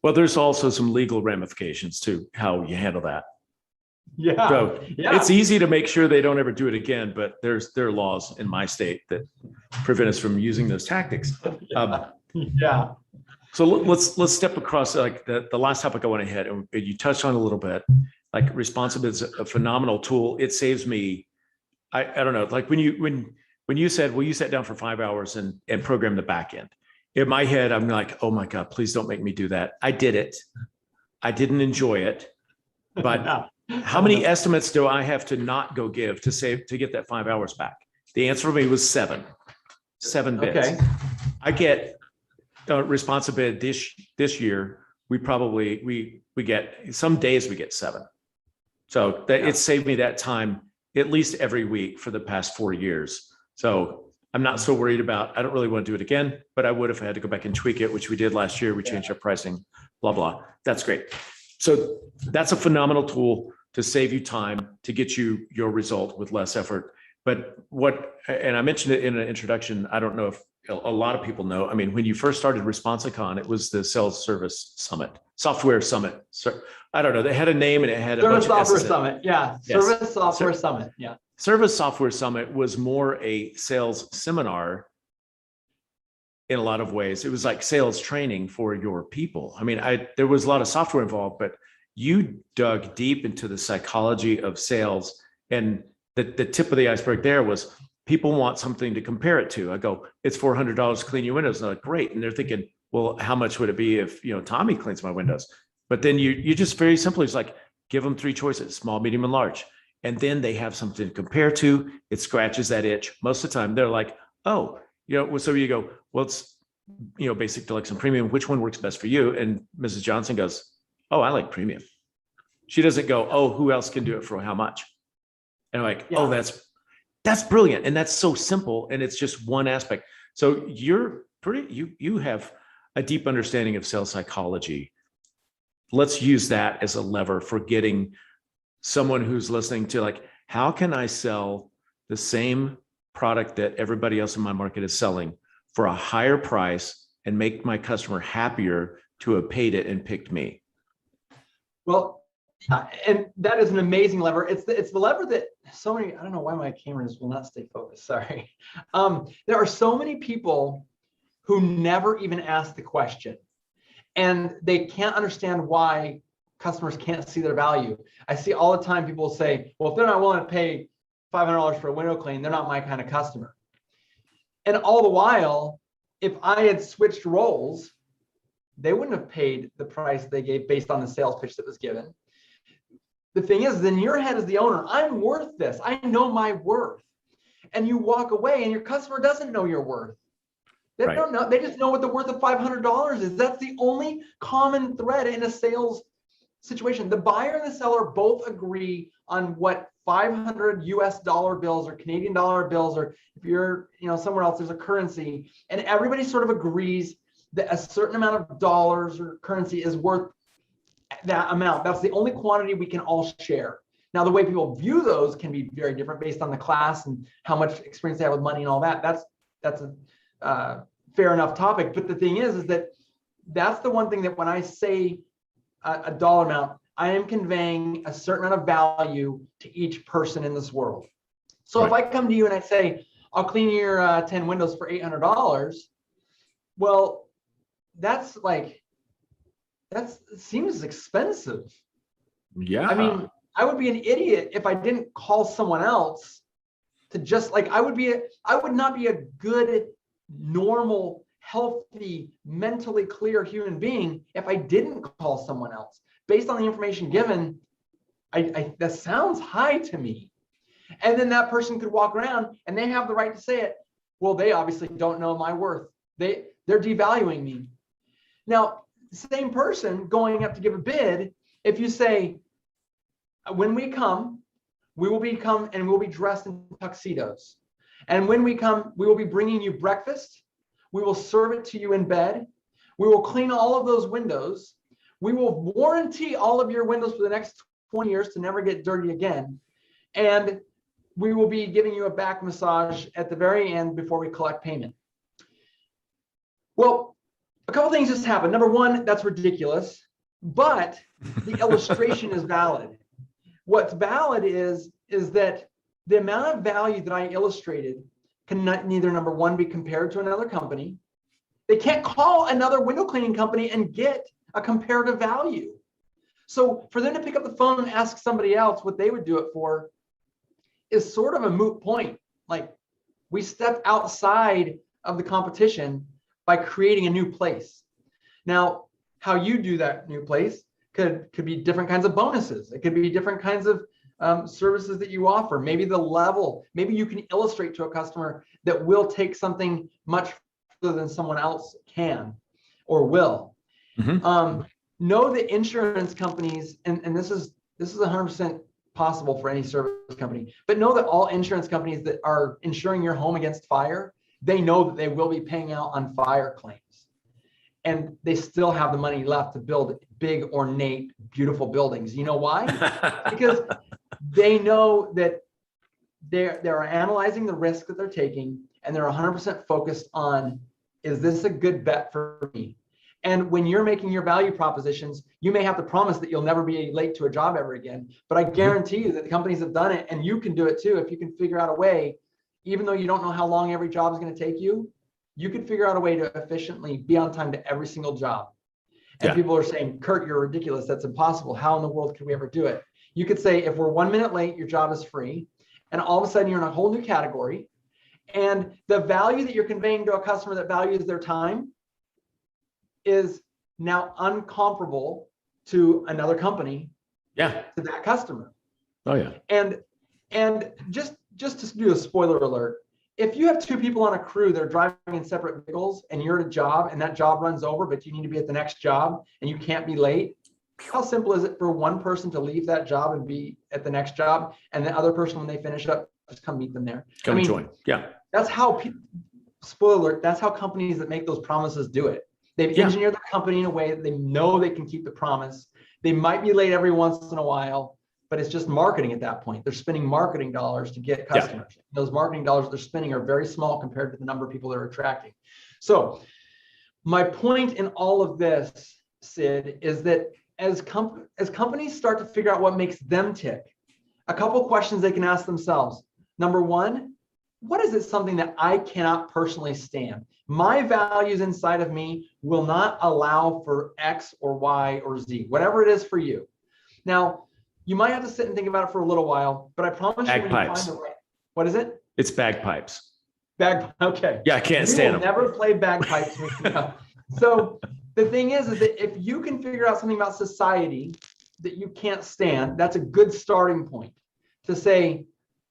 S1: Well, there's also some legal ramifications to how you handle that.
S2: Yeah.
S1: So it's easy to make sure they don't ever do it again, but there are laws in my state that prevent us from using those tactics. So let's step across like the last topic I want to hit, and you touched on a little bit. Like Responsibid is a phenomenal tool. It saves me. I don't know. Like when you said, well, you sat down for 5 hours and programmed the back end. In my head, I'm like, oh my God, please don't make me do that. I did it. I didn't enjoy it, but how many estimates do I have to not go give to get that 5 hours back? The answer for me was 7 bids. Okay. I get Responsibid this year. We get some days we get 7. So it saved me that time at least every week for the past 4 years. So I'm not so worried about, I don't really want to do it again, but I would if I had to go back and tweak it, which we did last year. We changed our pricing, blah, blah. That's great. So that's a phenomenal tool to save you time, to get you your result with less effort. But and I mentioned it in an introduction, I don't know if a lot of people know. I mean, when you first started Responsicon, it was the Sales Service Summit, Software Summit. So I don't know, they had a name and it had a
S2: Service
S1: bunch
S2: Software
S1: of
S2: Summit. Yeah, yes. Service Software Summit. Yeah.
S1: Service Software Summit was more a sales seminar in a lot of ways. It was like sales training for your people. I mean, there was a lot of software involved, but you dug deep into the psychology of sales. And the tip of the iceberg there was people want something to compare it to. I go, it's $400 to clean your windows. And they're like, great. And they're thinking, well, how much would it be if, Tommy cleans my windows? But then you just very simply, it's like, give them 3 choices, small, medium, and large. And then they have something to compare to. It scratches that itch. Most of the time they're like, oh, so you go, well, it's, basic, deluxe, and premium. Which one works best for you? And Mrs. Johnson goes, oh, I like premium. She doesn't go, oh, who else can do it for how much? And I'm like, oh, that's brilliant. And that's so simple. And it's just one aspect. So you have a deep understanding of sales psychology. Let's use that as a lever for getting someone who's listening to, like, how can I sell the same product that everybody else in my market is selling for a higher price and make my customer happier to have paid it and picked me?
S2: Well, and that is an amazing lever. It's the lever that so many, I don't know why my cameras will not stay focused. Sorry. There are so many people who never even ask the question, and they can't understand why customers can't see their value. I see all the time people say, well, if they're not willing to pay $500 for a window clean, they're not my kind of customer. And all the while, if I had switched roles, they wouldn't have paid the price they gave based on the sales pitch that was given. The thing is, in your head as the owner, I'm worth this. I know my worth. And you walk away and your customer doesn't know your worth. They don't know. They just know what the worth of $500 is. That's the only common thread in a sales situation. The buyer and the seller both agree on what 500 US dollar bills or Canadian dollar bills, or if you're somewhere else, there's a currency, and everybody sort of agrees that a certain amount of dollars or currency is worth that amount. That's the only quantity we can all share. Now, the way people view those can be very different based on the class and how much experience they have with money and all that. That's a fair enough topic. But the thing is that that's the one thing that when I say a dollar amount, I am conveying a certain amount of value to each person in this world. So if I come to you and I say, I'll clean your 10 windows for $800, well, that seems expensive.
S1: Yeah.
S2: I mean, I would be an idiot if I didn't call someone else to just I would not be a good, normal, healthy, mentally clear human being if I didn't call someone else. Based on the information given, that sounds high to me. And then that person could walk around and they have the right to say it. Well, they obviously don't know my worth. They're devaluing me. Now, same person going up to give a bid, if you say, when we come, we'll be dressed in tuxedos. And when we come, we will be bringing you breakfast. We will serve it to you in bed. We will clean all of those windows. We will warranty all of your windows for the next 20 years to never get dirty again. And we will be giving you a back massage at the very end before we collect payment. Well, a couple things just happened. Number one, that's ridiculous, but the illustration is valid. What's valid is that the amount of value that I illustrated can neither, number one, be compared to another company. They can't call another window cleaning company and get a comparative value. So for them to pick up the phone and ask somebody else what they would do it for is sort of a moot point. Like, we stepped outside of the competition by creating a new place. Now, how you do that new place could be different kinds of bonuses. It could be different kinds of services that you offer. Maybe the level, maybe you can illustrate to a customer that will take something much further than someone else can or will.
S1: Mm-hmm.
S2: Know that insurance companies, and this is 100% possible for any service company, but know that all insurance companies that are insuring your home against fire, they know that they will be paying out on fire claims. And they still have the money left to build big, ornate, beautiful buildings. You know why? Because they know that they're analyzing the risk that they're taking, and they're 100% focused on, is this a good bet for me? And when you're making your value propositions, you may have to promise that you'll never be late to a job ever again. But I guarantee you that the companies have done it, and you can do it too if you can figure out a way, even though you don't know how long every job is going to take you, you could figure out a way to efficiently be on time to every single job. And people are saying, Curt, you're ridiculous. That's impossible. How in the world could we ever do it? You could say, if we're 1 minute late, your job is free. And all of a sudden you're in a whole new category. And the value that you're conveying to a customer that values their time is now uncomparable to another company, to that customer.
S1: Oh yeah.
S2: And just to do a spoiler alert, if you have two people on a crew that are driving in separate vehicles and you're at a job and that job runs over, but you need to be at the next job and you can't be late, how simple is it for one person to leave that job and be at the next job, and the other person, when they finish up, just come meet them there?
S1: Join. Yeah.
S2: That's how, spoiler alert, that's how companies that make those promises do it. They've engineered the company in a way that they know they can keep the promise. They might be late every once in a while, but it's just marketing at that point. They're spending marketing dollars to get customers. Yeah. Those marketing dollars they're spending are very small compared to the number of people they're attracting. So my point in all of this, Sid, is that as companies start to figure out what makes them tick, a couple questions they can ask themselves. Number one, what is it something that I cannot personally stand? My values inside of me will not allow for X or Y or Z, whatever it is for you. Now, you might have to sit and think about it for a little while, but I promise you, when you find the right, what is it?
S1: It's bagpipes.
S2: Okay.
S1: Yeah, I can't stand them.
S2: Never play bagpipes. So the thing is that if you can figure out something about society that you can't stand, that's a good starting point to say,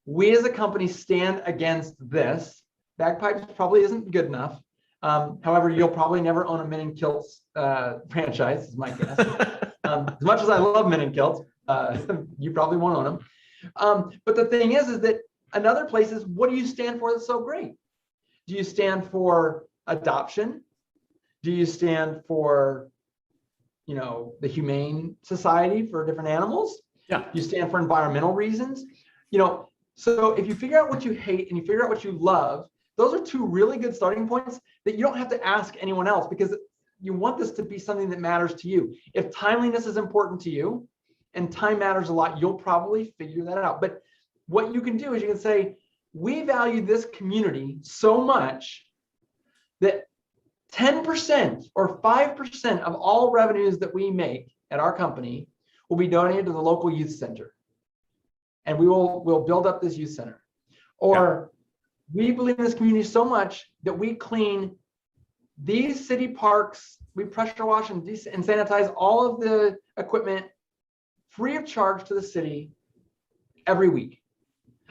S2: we as a company stand against this. Bagpipes probably isn't good enough. However, you'll probably never own a Men in Kilts franchise, is my guess. As much as I love Men in Kilts, you probably won't own them. But the thing is that another place is, what do you stand for that's so great? Do you stand for adoption? Do you stand for, the humane society for different animals?
S1: Yeah.
S2: Do you stand for environmental reasons? So if you figure out what you hate and you figure out what you love, those are two really good starting points that you don't have to ask anyone else, because you want this to be something that matters to you. If timeliness is important to you and time matters a lot, you'll probably figure that out. But what you can do is you can say, we value this community so much that 10% or 5% of all revenues that we make at our company will be donated to the local youth center. And we'll build up this youth center. Or we believe in this community so much that we clean these city parks, we pressure wash and sanitize all of the equipment free of charge to the city every week.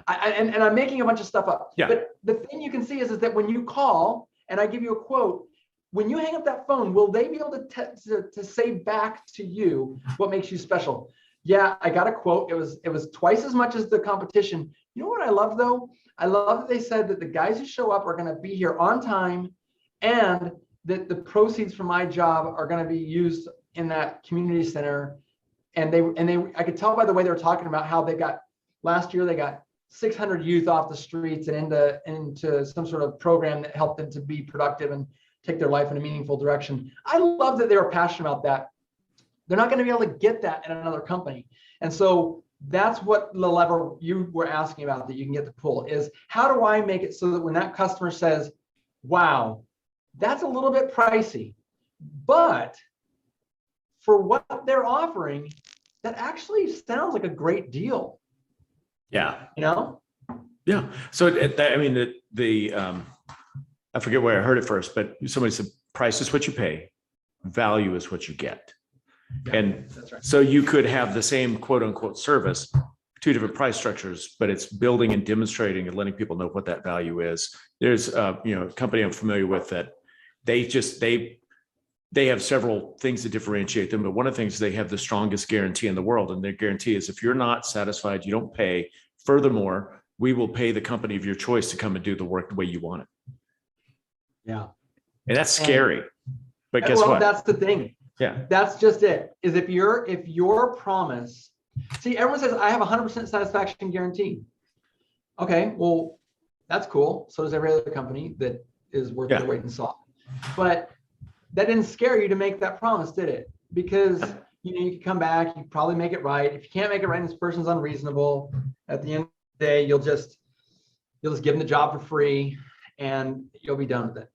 S2: and I'm making a bunch of stuff up.
S1: Yeah.
S2: But the thing you can see is that when you call and I give you a quote, when you hang up that phone, will they be able to say back to you what makes you special? Yeah, I got a quote. It was twice as much as the competition. You know what I love though? I love that they said that the guys who show up are going to be here on time, and that the proceeds from my job are going to be used in that community center. And I could tell by the way they were talking about how last year they got 600 youth off the streets and into some sort of program that helped them to be productive and take their life in a meaningful direction. I love that they were passionate about that. They're not going to be able to get that in another company. And so that's what the lever you were asking about that you can get to pull is, how do I make it so that when that customer says, wow, that's a little bit pricey, but for what they're offering, that actually sounds like a great deal.
S1: Yeah.
S2: You know?
S1: Yeah. So I mean, I forget where I heard it first, but somebody said, price is what you pay, value is what you get.
S2: Yeah,
S1: and
S2: that's right.
S1: So you could have the same quote unquote service, two different price structures, but it's building and demonstrating and letting people know what that value is. There's a company I'm familiar with that they have several things that differentiate them, but one of the things, they have the strongest guarantee in the world. And their guarantee is, if you're not satisfied, you don't pay. Furthermore, we will pay the company of your choice to come and do the work the way you want it.
S2: Yeah.
S1: And that's scary. But guess what?
S2: That's the thing.
S1: Yeah.
S2: That's just it. Is if your promise, see, everyone says I have 100% satisfaction guarantee. Okay, well, that's cool. So does every other company that is worth their weight in salt. But that didn't scare you to make that promise, did it? Because you can come back, you probably make it right. If you can't make it right and this person's unreasonable, at the end of the day, you'll just give them the job for free and you'll be done with it.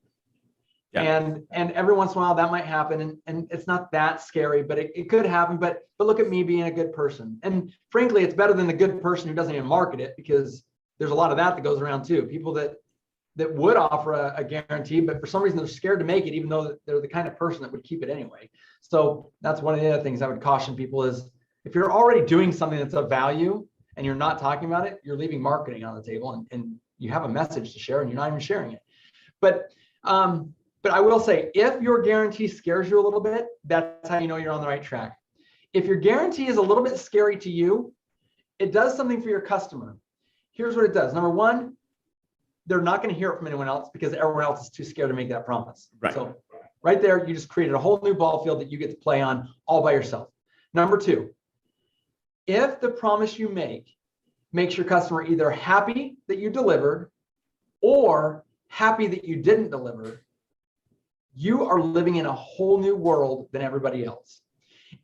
S2: Yeah. And every once in a while that might happen, and it's not that scary, but it could happen. But look at me being a good person. And frankly, it's better than the good person who doesn't even market it, because there's a lot of that goes around too. People that would offer a guarantee, but for some reason they're scared to make it, even though they're the kind of person that would keep it anyway. So that's one of the other things I would caution people is, if you're already doing something that's of value and you're not talking about it, you're leaving marketing on the table, and you have a message to share and you're not even sharing it. But I will say, if your guarantee scares you a little bit, that's how you know you're on the right track. If your guarantee is a little bit scary to you, it does something for your customer. Here's what it does. Number one, they're not going to hear it from anyone else because everyone else is too scared to make that promise.
S1: Right.
S2: So right there, you just created a whole new ball field that you get to play on all by yourself. Number two, if the promise you make makes your customer either happy that you delivered or happy that you didn't deliver, you are living in a whole new world than everybody else.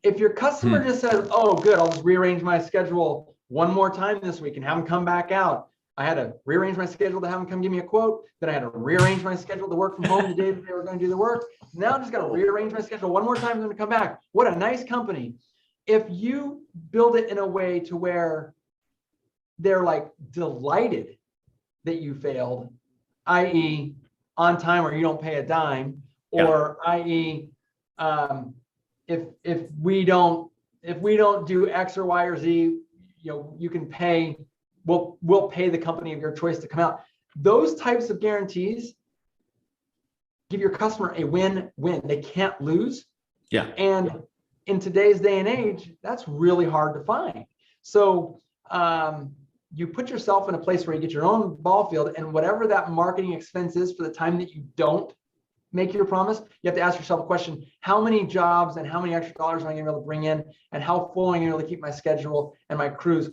S2: If your customer just says, oh, good, I'll just rearrange my schedule one more time this week and have them come back out. I had to rearrange my schedule to have them come give me a quote. Then I had to rearrange my schedule to work from home the day that they were going to do the work. Now I'm just going to rearrange my schedule one more time for them to come back. What a nice company. If you build it in a way to where they're like delighted that you failed, i.e. on time or you don't pay a dime, or i.e. if we don't do X or Y or Z, you can pay, we'll pay the company of your choice to come out. Those types of guarantees give your customer a win-win. They can't lose. Yeah. And in today's day and age, that's really hard to find. So you put yourself in a place where you get your own ball field, and whatever that marketing expense is for the time that you don't make your promise, you have to ask yourself a question: how many jobs and how many extra dollars am I going to be able to bring in, and how full am I going to be able to keep my schedule and my crews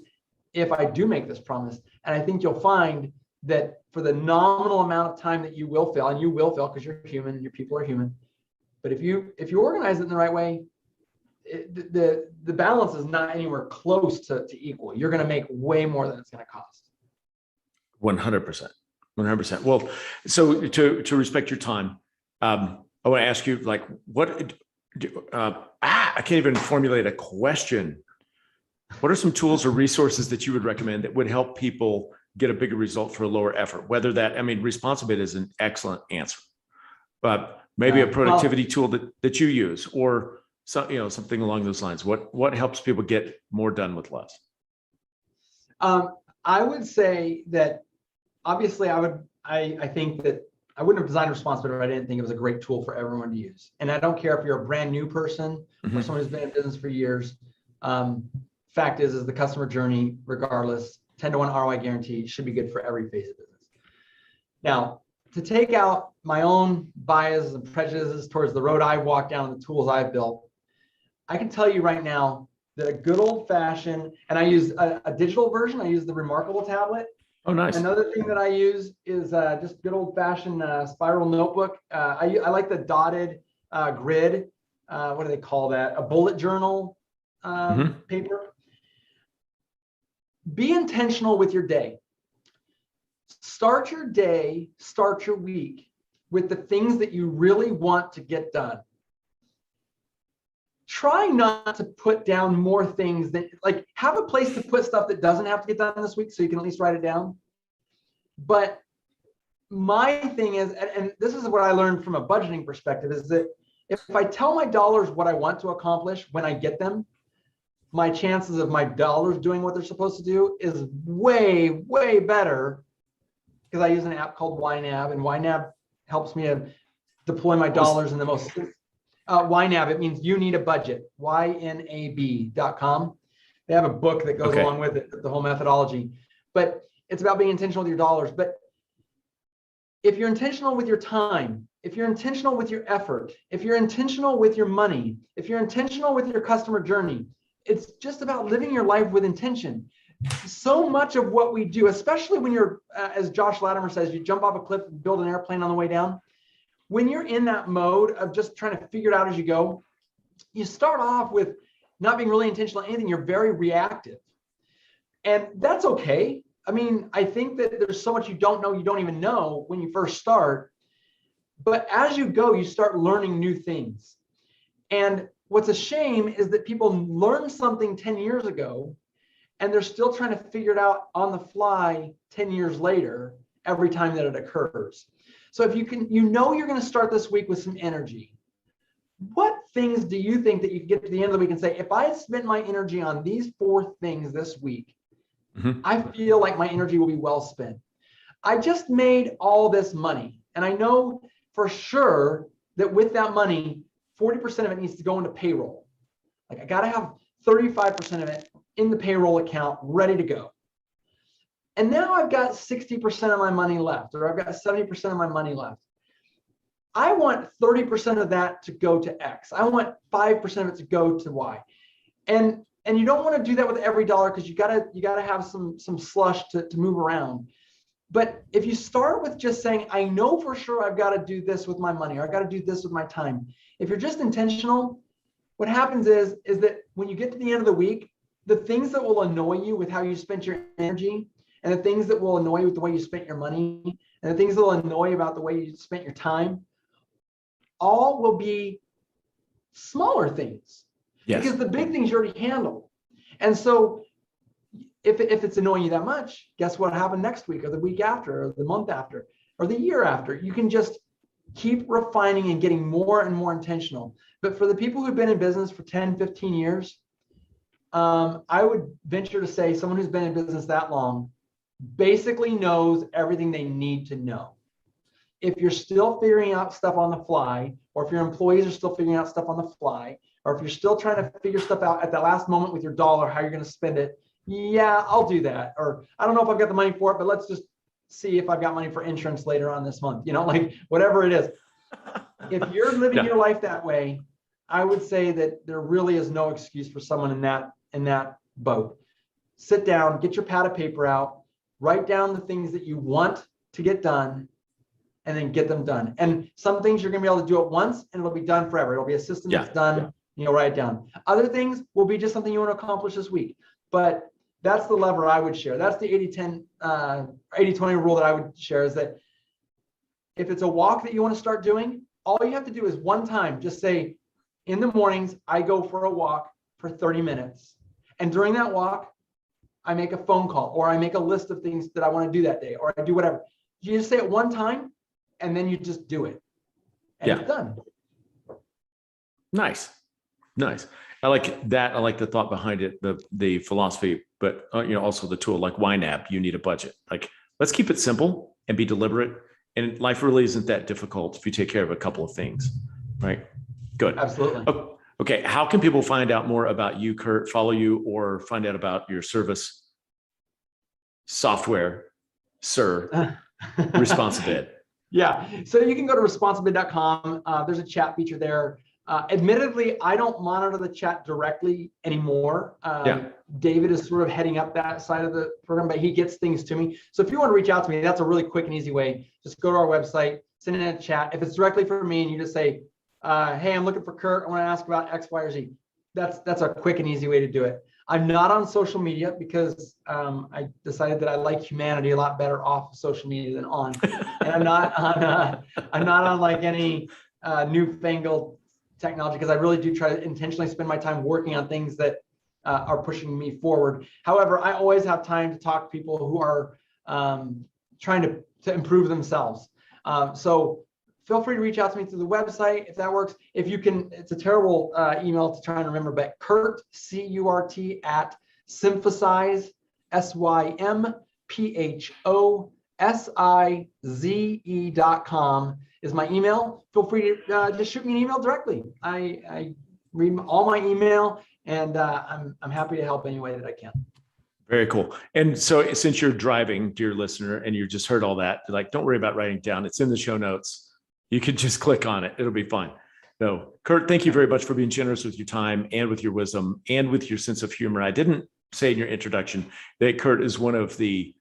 S2: if I do make this promise? And I think you'll find that for the nominal amount of time that you will fail, and you will fail because you're human and your people are human, but if you organize it in the right way, the balance is not anywhere close to equal. You're going to make way more than it's going to cost.
S1: 100%. 100%. Well, so to respect your time, I want to ask you, like, I can't even formulate a question. What are some tools or resources that you would recommend that would help people get a bigger result for a lower effort? Whether that, Responsibid is an excellent answer, but maybe a productivity tool that you use, or something along those lines. What helps people get more done with less?
S2: I would say that obviously I think that I wouldn't have designed Responsibid if I didn't think it was a great tool for everyone to use. And I don't care if you're a brand new person or someone who's been in business for years. Fact is the customer journey, regardless, 10-to-1 ROI guarantee should be good for every phase of business. Now, to take out my own biases and prejudices towards the road I've walked down and the tools I've built, I can tell you right now that a good old fashioned, and I use a digital version, I use the Remarkable tablet.
S1: Oh, nice.
S2: Another thing that I use is just good old fashioned spiral notebook. I like the dotted grid. What do they call that? A bullet journal paper. Be intentional with your day. Start your day, start your week with the things that you really want to get done. Try not to put down more things that, like, have a place to put stuff that doesn't have to get done this week so you can at least write it down. But my thing is, and this is what I learned from a budgeting perspective, is that if I tell my dollars what I want to accomplish when I get them, my chances of my dollars doing what they're supposed to do is way, way better, because I use an app called YNAB, and YNAB helps me to deploy my dollars in the most YNAB. It means you need a budget, YNAB.com. They have a book that goes along with it, the whole methodology, but it's about being intentional with your dollars. But if you're intentional with your time, if you're intentional with your effort, if you're intentional with your money, if you're intentional with your customer journey, it's just about living your life with intention. So much of what we do, especially when you're, as Josh Latimer says, you jump off a cliff and build an airplane on the way down. When you're in that mode of just trying to figure it out as you go, you start off with not being really intentional on anything. You're very reactive. And that's okay. I mean, I think that there's so much you don't know, you don't even know when you first start. But as you go, you start learning new things. And what's a shame is that people learned something 10 years ago, and they're still trying to figure it out on the fly 10 years later, every time that it occurs. So if you can, you're going to start this week with some energy. What things do you think that you can get to the end of the week and say, if I spent my energy on these 4 things this week, I feel like my energy will be well spent. I just made all this money, and I know for sure that with that money, 40% of it needs to go into payroll. Like, I got to have 35% of it in the payroll account ready to go. And now I've got 60% of my money left, or I've got 70% of my money left. I want 30% of that to go to X. I want 5% of it to go to Y. And you don't want to do that with every dollar, because you gotta have some slush to move around. But if you start with just saying, I know for sure I've got to do this with my money, or I've got to do this with my time. If you're just intentional, what happens is that when you get to the end of the week, the things that will annoy you with how you spent your energy, and the things that will annoy you with the way you spent your money, and the things that will annoy you about the way you spent your time, all will be smaller things. Yes. Because the big things you already handled. And so if it's annoying you that much, guess what happened next week, or the week after, or the month after, or the year after? You can just keep refining and getting more and more intentional. But for the people who've been in business for 10, 15 years, I would venture to say someone who's been in business that long basically knows everything they need to know. If you're still figuring out stuff on the fly, or if your employees are still figuring out stuff on the fly, or if you're still trying to figure stuff out at the last moment with your dollar, how you're going to spend it, yeah, I'll do that. Or I don't know if I've got the money for it, but let's just see if I've got money for insurance later on this month, like whatever it is. If you're living your life that way, I would say that there really is no excuse for someone in that boat. Sit down, get your pad of paper out, write down the things that you want to get done, and then get them done. And some things you're going to be able to do at once, and it'll be done forever. It'll be a system that's done. Write it down. Other things will be just something you want to accomplish this week. But that's the lever I would share. That's the 80-10, 80-20 rule that I would share, is that if it's a walk that you want to start doing, all you have to do is one time just say, in the mornings, I go for a walk for 30 minutes. And during that walk, I make a phone call, or I make a list of things that I want to do that day, or I do whatever. You just say it one time, and then you just do it. And it's done.
S1: Nice. I like that. I like the thought behind it, the philosophy, but also the tool like YNAB, you need a budget. Like, let's keep it simple and be deliberate. And life really isn't that difficult if you take care of a couple of things, right? Good.
S2: Absolutely.
S1: Okay. How can people find out more about you, Curt, follow you, or find out about your service software, sir, Responsibid?
S2: Yeah. So you can go to responsibid.com. There's a chat feature there. Admittedly, I don't monitor the chat directly anymore. David is sort of heading up that side of the program, but he gets things to me. So if you want to reach out to me, that's a really quick and easy way. Just go to our website, send in a chat. If it's directly for me and you just say, hey, I'm looking for Curt, I want to ask about X, Y, or Z. That's a quick and easy way to do it. I'm not on social media because I decided that I like humanity a lot better off of social media than on. And I'm not on like any newfangled technology, because I really do try to intentionally spend my time working on things that are pushing me forward. However, I always have time to talk to people who are trying to improve themselves. So feel free to reach out to me through the website if that works. If you can, it's a terrible email to try and remember, but Curt, C-U-R-T, at Symphozize, SYMPHOSIZE.com is my email. Feel free to just shoot me an email directly. I read all my email, and I'm happy to help any way that I can.
S1: Very cool. And so since you're driving, dear listener, and you just heard all that, like, don't worry about writing it down. It's in the show notes. You can just click on it. It'll be fine. No, Curt, thank you very much for being generous with your time and with your wisdom and with your sense of humor. I didn't say in your introduction that Curt is one of the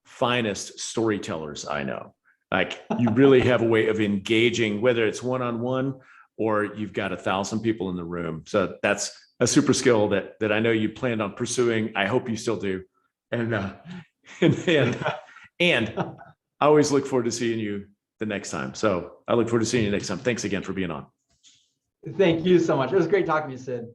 S1: finest storytellers I know. Like, you really have a way of engaging, whether it's one-on-one or you've got 1,000 people in the room. So that's a super skill that I know you planned on pursuing. I hope you still do. And I always look forward to seeing you the next time. So I look forward to seeing you next time. Thanks again for being on.
S2: Thank you so much. It was great talking to you, Sid.